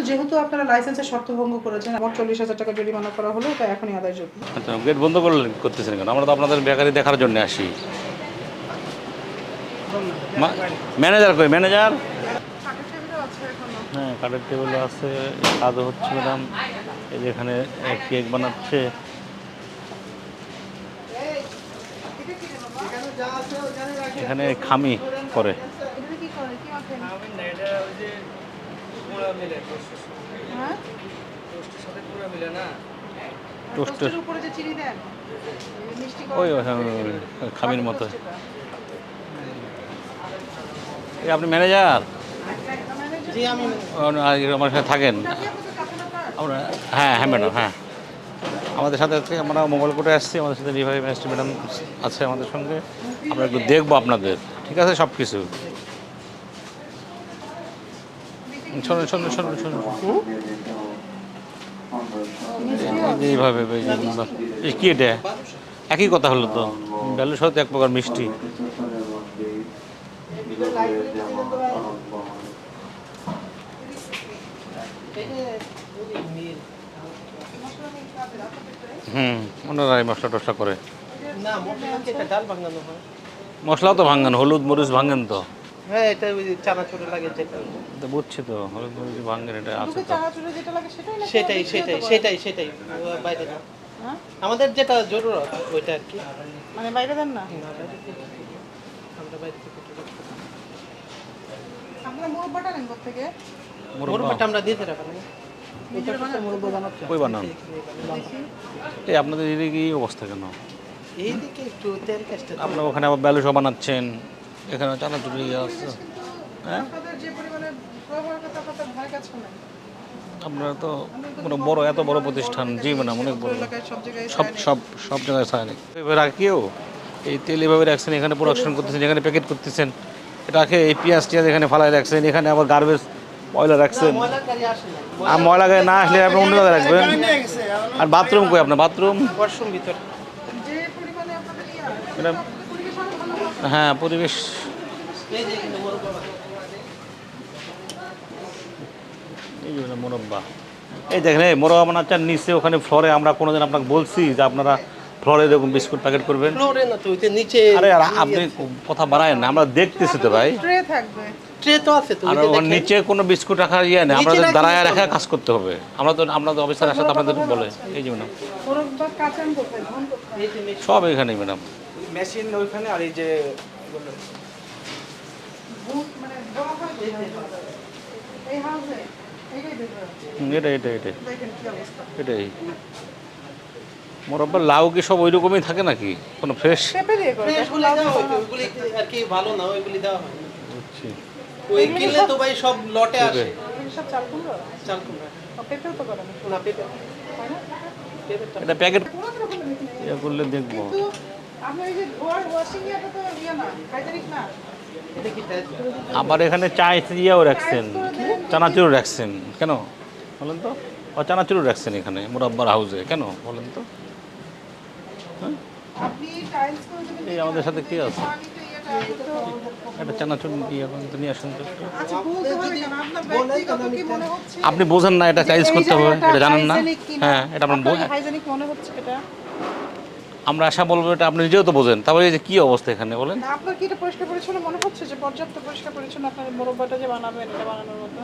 যেহেতু আপনারা লাইসেন্সের শর্ত ভঙ্গ করেছেন, আমার 40,000 টাকা জরিমানা করা হলো, এটা এখনই আদায়যোগ্য। আচ্ছা, গেট বন্ধ করতেছেন কেন? আমরা তো আপনাদের বেকারি দেখার জন্য আসি। ম্যানেজার কই? ম্যানেজার? হ্যাঁ, কাঠের টেবিল আছে, কাজও হচ্ছে ম্যাডাম। এই যে এখানে কেক বানাচ্ছে। এখানে খামি করে। টোস্টের উপরে যে চিনি দেন, ওই খামির মতো। এই আপনি ম্যানেজার? জি, আমি আমার সাথে থাকেন আমরা? হ্যাঁ হ্যাঁ ম্যাডাম, হ্যাঁ আমাদের সাথে আজকে আমরা মোবাইল কোর্টে আসছি, আমাদের সাথে রিভাই ম্যাজিস্ট্রেট ম্যাডাম আছে আমাদের সঙ্গে। আমরা একটু দেখবো আপনাদের, ঠিক আছে? সব কিছু শোনেন শোনেন শোনেন শোনেন এইভাবে কি এটা একই কথা হলো তো, বেলুর সাথে এক প্রকার মিষ্টি। ওনারা এই মশলা টশলা করে। মশলাও তো ভাঙেন, হলুদ মরিচ ভাঙেন তো? হ্যাঁ, এটা ওই চানাচুরে লাগে যেটা। তো বুঝছি তো, হলুদ মরিচ ভাঙেন, এটা আছে তো। চানাচুরে যেটা লাগে সেটাই বাইরে না। আমাদের যেটা জরুরত ওইটা আর কি, মানে বাইরে দেন না। আমরা বাইরে থেকে আমরা মুরব্বাটা নেন কোথা থেকে? মুরব্বাটা আমরা দিতে রাখা না। কই বানান? এই আপনাদের এদিকে এই অবস্থা কেন? এইদিকে একটু তেল কাজটা আপনার ওখানে আবার বেলুসা বানাচ্ছেন, এখানে চানাচুরি আছে। হ্যাঁ, যে পরিমাণে প্রভাবতা আপনাদের ভয় কাজ করে। আপনারা তো কোনো বড়, এত বড় প্রতিষ্ঠান। জি ম্যাডাম, অনেক বড়। সব সব সব জায়গায় ছায় নেই। এবার কেউ এই তেল এভাবে রাখছেন, এখানে প্রোডাকশন করতেছেন, এখানে প্যাকেট করতেছেন, এটাকে এই পেঁয়াজ টিয়াজ এখানে ফালাই রাখছেন, এখানে আবার গার্বেজ ময়লা রাখছেন। আর ময়লা গায়ে না আসলে আপনি অন্য জায়গায় রাখবেন। আর বাথরুম কই আপনার? বাথরুম ওয়াশরুম ভিতর। ম্যাডাম, হ্যাঁ পরিবেশ। এই যে মোরব্বা, এই দেখেন এই মোরব্বা বানাচ্ছেন নিচে, ওখানে ফ্লোরে। আমরা কোনোদিন আপনাকে বলছি যে আপনারা ফ্লোরে এরকম বিস্কুট প্যাকেট করবেন? ফ্লোরে না তো, ওইতে নিচে। আরে আপনি কথা বাড়ায়েন না, আমরা দেখতেছি তো ভাই। ট্রে থাকবে, ট্রে তো আছে তো। আর নিচে কোনো বিস্কুট রাখার ইয়ে নেই, আমাদের দাঁড়ায় রাখা কাজ করতে হবে। আমরা তো অফিসারের সাথে আপনাদের বলে। এই যে ম্যাডাম সব এখানেই ম্যাডাম, মেশিন ওইখানে। আর এই যে এটাই মোরব্বা। লাউ কি সব ওই রকমই থাকে নাকি কোনো ফ্রেশ? আর কি ভালো না, ওইগুলি দেওয়া হয়। বুঝছি, ওই কিনলে তো ভাই সব লটে আসে। সব চাল কুমড়া পেঁপেও তো করে না, পেঁপে হয় না। এটা প্যাকেট ইয়ে করলে দেখবো। আপনি ওই যে ওয়াশিং ইয়াটা তো ইয়া না, হাইজেনিক না। এটা কি আবার এখানে চায় ইয়েও রাখছেন, চানাচুরও রাখছেন কেন বলেন তো? ও চানাচুরও রাখছেন এখানে মোরব্বার হাউসে কেন বলেন তো? হ্যাঁ, আপনি টাইলস করে দেবেন। এই আমাদের সাথে কি আছে? একটা চানাচুর ইয়ে তো নিয়ে আসেন তো একটু। আচ্ছা, বলতে হবে কেন? আপনার ব্যক্তিগত কি মনে হচ্ছে? আপনি বোঝেন না এটা টাইলস করতে হবে, এটা জানেন না? হ্যাঁ, এটা আপনার হাইজেনিক মনে হচ্ছে এটা। আমরা আশা বলবো, এটা আপনি নিজেও তো বোঝেন। তারপরে এই যে কী অবস্থা এখানে বলেন? আপনার কি এটা পরিষ্কার পরিচ্ছন্ন মনে হচ্ছে, যে পর্যাপ্ত পরিষ্কার পরিচ্ছন্ন আপনার মোরব্বাটা যে বানাবেন এটা বানানোর মতো?